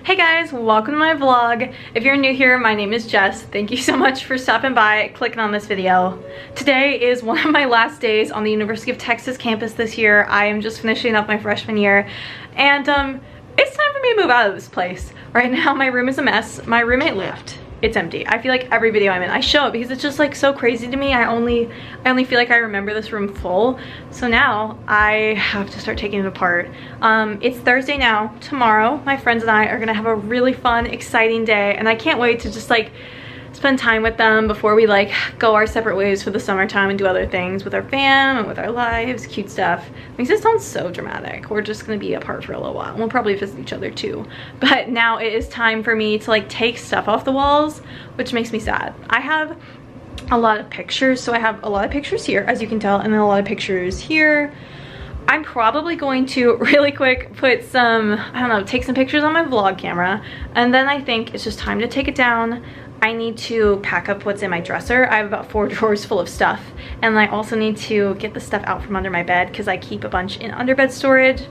Hey guys, welcome to my vlog. If you're new here, my name is Jess. Thank you so much for stopping by, clicking on this video. Today is one of my last days on the University of Texas campus this year. I am just finishing up my freshman year, and it's time for me to move out of this place. Right now, my room is a mess. My roommate left. It's empty. I feel like every video I'm in, I show it because it's just like so crazy to me. I only feel like I remember this room full. So now I have to start taking it apart. It's Thursday now. Tomorrow, my friends and I are gonna have a really fun, exciting day, and I can't wait to just like spend time with them before we like go our separate ways for the summertime and do other things with our fam and with our lives, cute stuff. Makes it sound so dramatic. We're just gonna be apart for a little while. We'll probably visit each other too. But now it is time for me to like take stuff off the walls, which makes me sad. I have a lot of pictures, so I have a lot of pictures here, as you can tell, and then a lot of pictures here. I'm probably going to really quick put some, I don't know, take some pictures on my vlog camera, and then I think it's just time to take it down. I need to pack up what's in my dresser. I have about 4 drawers full of stuff, and I also need to get the stuff out from under my bed because I keep a bunch in underbed storage.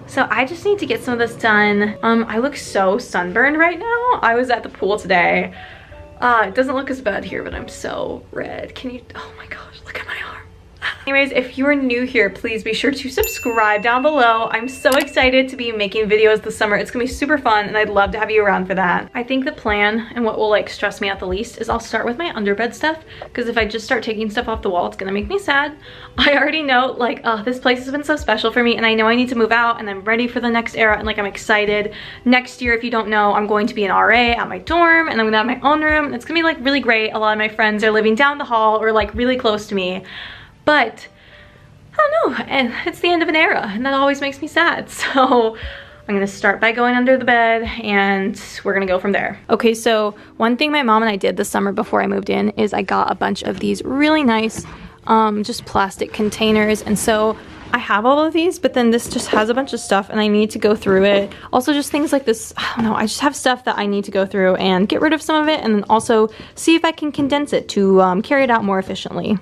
So I just need to get some of this done. I look so sunburned right now. I was at the pool today. It doesn't look as bad here, but I'm so red. Can you, oh my gosh, look at my arm. Anyways, if you are new here, please be sure to subscribe down below. I'm so excited to be making videos this summer. It's gonna be super fun, and I'd love to have you around for that. I think the plan and what will like stress me out the least is I'll start with my underbed stuff, because if I just start taking stuff off the wall, it's gonna make me sad. I already know like, oh, this place has been so special for me, and I know I need to move out, and I'm ready for the next era, and like I'm excited. Next year, if you don't know, I'm going to be an RA at my dorm, and I'm gonna have my own room, and it's gonna be like really great. A lot of my friends are living down the hall or like really close to me. But I don't know, and it's the end of an era, and that always makes me sad. So I'm gonna start by going under the bed, and we're gonna go from there. Okay, so one thing my mom and I did this summer before I moved in is I got a bunch of these really nice just plastic containers, and so I have all of these, but then this just has a bunch of stuff and I need to go through it. Also just things like this, I don't know, I just have stuff that I need to go through and get rid of some of it, and then also see if I can condense it to carry it out more efficiently.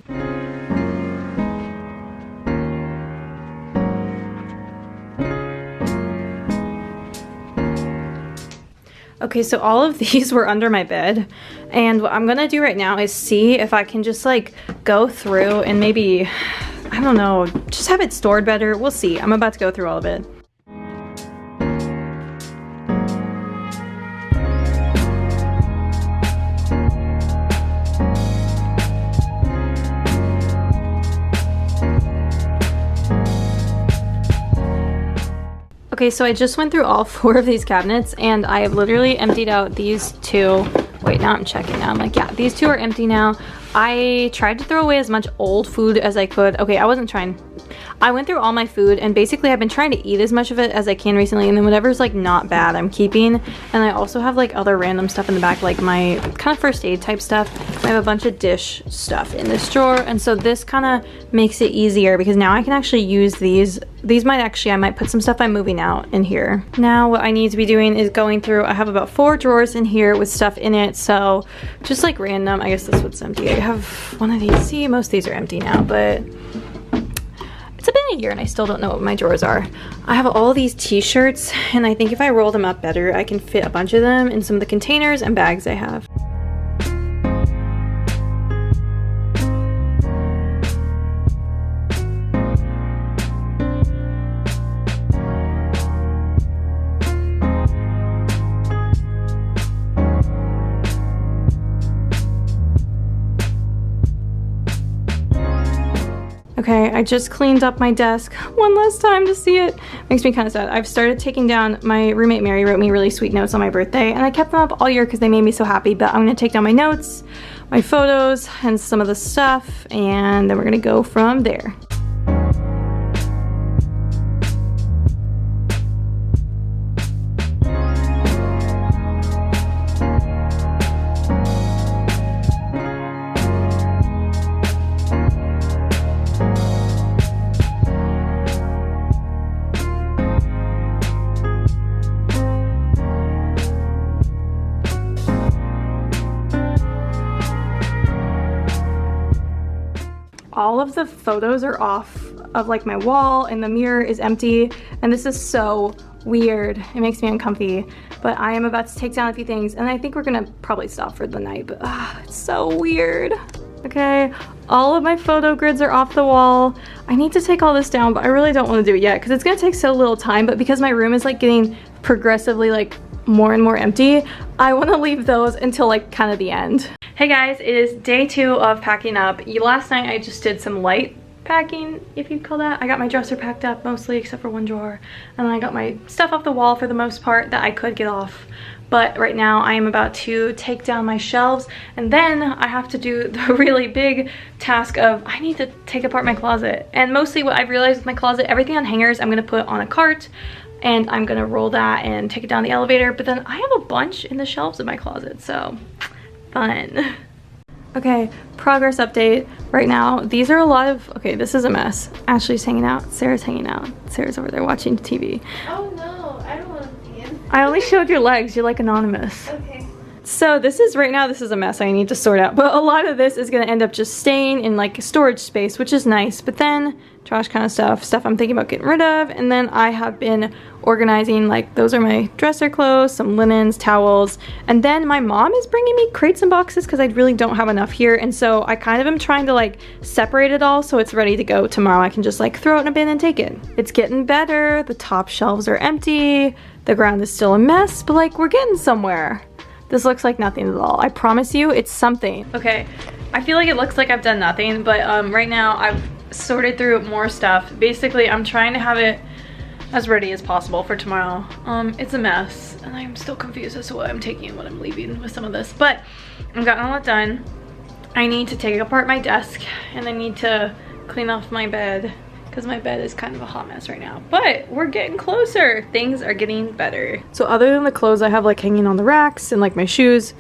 Okay, so all of these were under my bed, and what I'm gonna do right now is see if I can just like go through and maybe, I don't know, just have it stored better. We'll see. I'm about to go through all of it. Okay, so I just went through all 4 of these cabinets, and I have literally emptied out these 2. Wait, now I'm checking now. I'm like, yeah, these 2 are empty now. I tried to throw away as much old food as I could. Okay, I wasn't trying. I went through all my food, and basically I've been trying to eat as much of it as I can recently, and then whatever's like not bad I'm keeping. And I also have like other random stuff in the back, like my kind of first aid type stuff. I have a bunch of dish stuff in this drawer, and so this kind of makes it easier because now I can actually use these. These might actually, I might put some stuff I'm moving out in here. Now what I need to be doing is going through, I have about 4 drawers in here with stuff in it, so just like random. I guess this one's empty. I have one of these. See, most of these are empty now, but it's been a year and I still don't know what my drawers are. I have all these t-shirts, and I think if I roll them up better, I can fit a bunch of them in some of the containers and bags I have. Okay, I just cleaned up my desk one last time to see it. Makes me kind of sad. I've started taking down, my roommate Mary wrote me really sweet notes on my birthday, and I kept them up all year because they made me so happy, but I'm gonna take down my notes, my photos, and some of the stuff, and then we're gonna go from there. All of the photos are off of like my wall, and the mirror is empty, and this is so weird. It makes me uncomfy, but I am about to take down a few things and I think we're gonna probably stop for the night, but it's so weird. Okay, all of my photo grids are off the wall. I need to take all this down, but I really don't want to do it yet because it's gonna take so little time, but because my room is like getting progressively like more and more empty, I want to leave those until like kind of the end. Hey guys, it is day 2 of packing up. Last night I just did some light packing, if you'd call that. I got my dresser packed up mostly except for one drawer, and then I got my stuff off the wall for the most part that I could get off. But right now I am about to take down my shelves, and then I have to do the really big task of I need to take apart my closet. And mostly what I've realized with my closet, everything on hangers I'm gonna put on a cart, and I'm gonna roll that and take it down the elevator, but then I have a bunch in the shelves in my closet, so fun. Okay, progress update. Right now, these are a lot of, okay, this is a mess. Ashley's hanging out, Sarah's hanging out. Sarah's over there watching TV. Oh no, I don't want to be in. I only showed your legs, you're like anonymous. Okay. So this is, right now this is a mess I need to sort out, but a lot of this is gonna end up just staying in like storage space, which is nice, but then trash kind of stuff I'm thinking about getting rid of, and then I have been organizing, like those are my dresser clothes, some linens, towels, and then my mom is bringing me crates and boxes because I really don't have enough here, and so I kind of am trying to like separate it all so it's ready to go tomorrow. I can just like throw it in a bin and take it. It's getting better, the top shelves are empty, the ground is still a mess, but like we're getting somewhere. This looks like nothing at all. I promise you, it's something. Okay, I feel like it looks like I've done nothing, but right now I've sorted through more stuff. Basically, I'm trying to have it as ready as possible for tomorrow. It's a mess, and I'm still confused as to what I'm taking and what I'm leaving with some of this, but I've gotten all that done. I need to take apart my desk, and I need to clean off my bed, because my bed is kind of a hot mess right now, but we're getting closer. Things are getting better. So other than the clothes I have like hanging on the racks and like my shoes,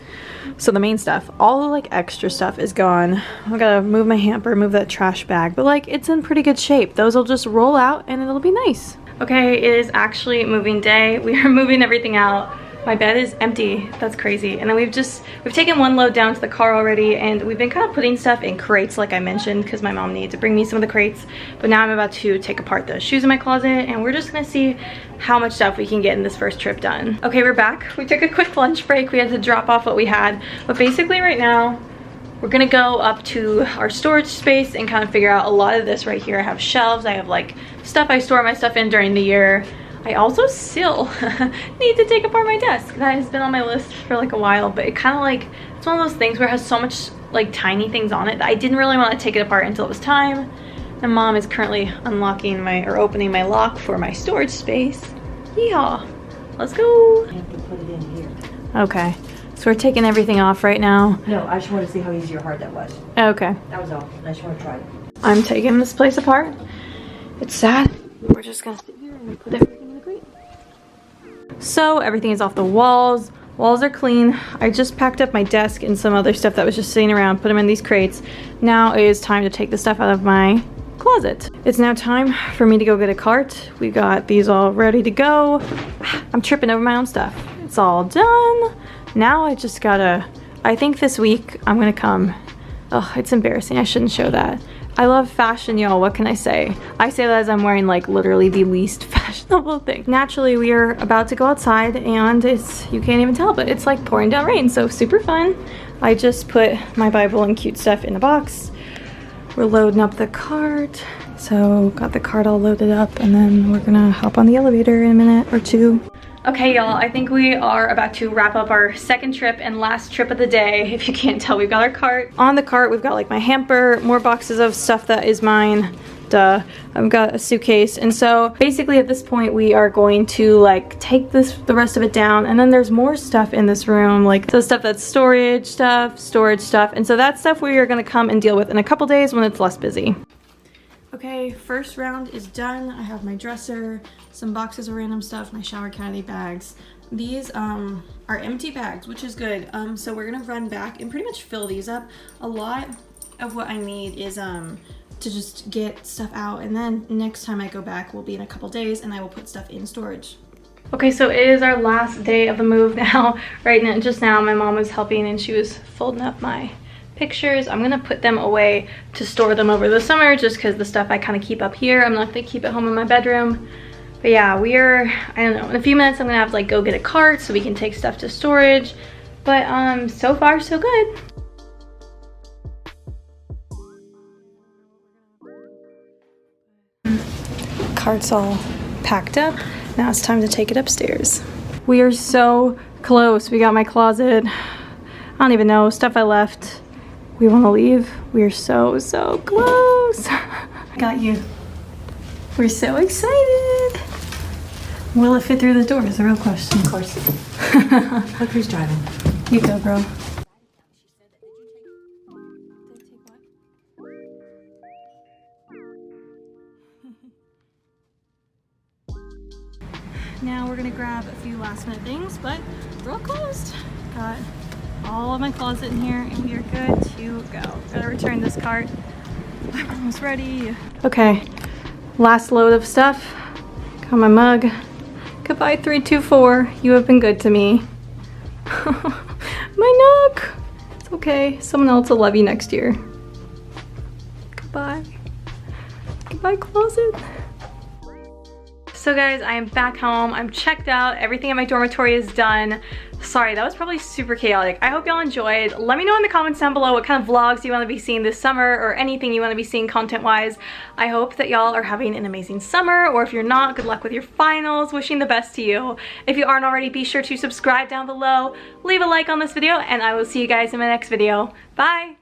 so the main stuff, all the like extra stuff is gone. I gotta move my hamper, move that trash bag, but like it's in pretty good shape. Those will just roll out and it'll be nice. Okay, it is actually moving day. We are moving everything out. My bed is empty. That's crazy. And then we've taken one load down to the car already, and we've been kind of putting stuff in crates like I mentioned because my mom needed to bring me some of the crates. But now I'm about to take apart the shoes in my closet, and we're just gonna see how much stuff we can get in this first trip done. Okay, we're back. We took a quick lunch break. We had to drop off what we had. But basically right now, we're gonna go up to our storage space and kind of figure out a lot of this right here. I have shelves. I have like stuff I store my stuff in during the year. I also still need to take apart my desk. That has been on my list for like a while, but it kind of like, it's one of those things where it has so much like tiny things on it that I didn't really want to take it apart until it was time. And mom is currently unlocking opening my lock for my storage space. Yeehaw, let's go. I have to put it in here. Okay, so we're taking everything off right now. No, I just want to see how easy or hard that was. Okay. That was all. I just want to try it. I'm taking this place apart. It's sad. We're just gonna sit here and put everything in the crate. So everything is off the walls. Walls are clean. I just packed up my desk and some other stuff that was just sitting around, put them in these crates. Now it is time to take the stuff out of my closet. It's now time for me to go get a cart. We got these all ready to go. I'm tripping over my own stuff. It's all done. Now I just gotta, I think this week I'm gonna come. Oh, it's embarrassing. I shouldn't show that. I love fashion, y'all. What can I say? I say that as I'm wearing like literally the least fashionable thing. Naturally, we are about to go outside and it's, you can't even tell, but it's like pouring down rain, so super fun. I just put my Bible and cute stuff in a box. We're loading up the cart. So got the cart all loaded up, and then we're gonna hop on the elevator in a minute or two. Okay, y'all, I think we are about to wrap up our second trip and last trip of the day. If you can't tell, we've got our cart. On the cart, we've got like my hamper, more boxes of stuff that is mine. Duh. I've got a suitcase. And so basically at this point, we are going to like take the rest of it down. And then there's more stuff in this room, like the stuff that's storage stuff. And so that stuff we are gonna come and deal with in a couple days when it's less busy. Okay, first round is done. I have my dresser, some boxes of random stuff, my shower caddy bags. These are empty bags, which is good. So we're gonna run back and pretty much fill these up. A lot of what I need is to just get stuff out, and then next time I go back will be in a couple days, and I will put stuff in storage. Okay, so it is our last day of the move now. Right now, just now, my mom was helping and she was folding up my pictures. I'm gonna put them away to store them over the summer, just because the stuff I kind of keep up here, I'm not gonna keep at home in my bedroom. But yeah, I don't know, in a few minutes I'm gonna have to like go get a cart so we can take stuff to storage. But so far so good. Cart's all packed up. Now it's time to take it upstairs. We are so close. We got my closet. I don't even know, stuff I left. We want to leave. We are so close. Got you. We're so excited. Will it fit through the door is the real question. Of course. Look who's driving. You go, girl. Now we're gonna grab a few last minute things, but we're all closed. Got all of my closet in here and we are good to go. Gotta return this cart. I'm almost ready. Okay, last load of stuff. Got my mug. Goodbye 324, you have been good to me. My neck. It's okay, someone else will love you next year. Goodbye. Goodbye closet. So guys, I am back home. I'm checked out. Everything in my dormitory is done. Sorry, that was probably super chaotic. I hope y'all enjoyed. Let me know in the comments down below what kind of vlogs you want to be seeing this summer or anything you want to be seeing content-wise. I hope that y'all are having an amazing summer, or if you're not, good luck with your finals. Wishing the best to you. If you aren't already, be sure to subscribe down below, leave a like on this video, and I will see you guys in my next video. Bye!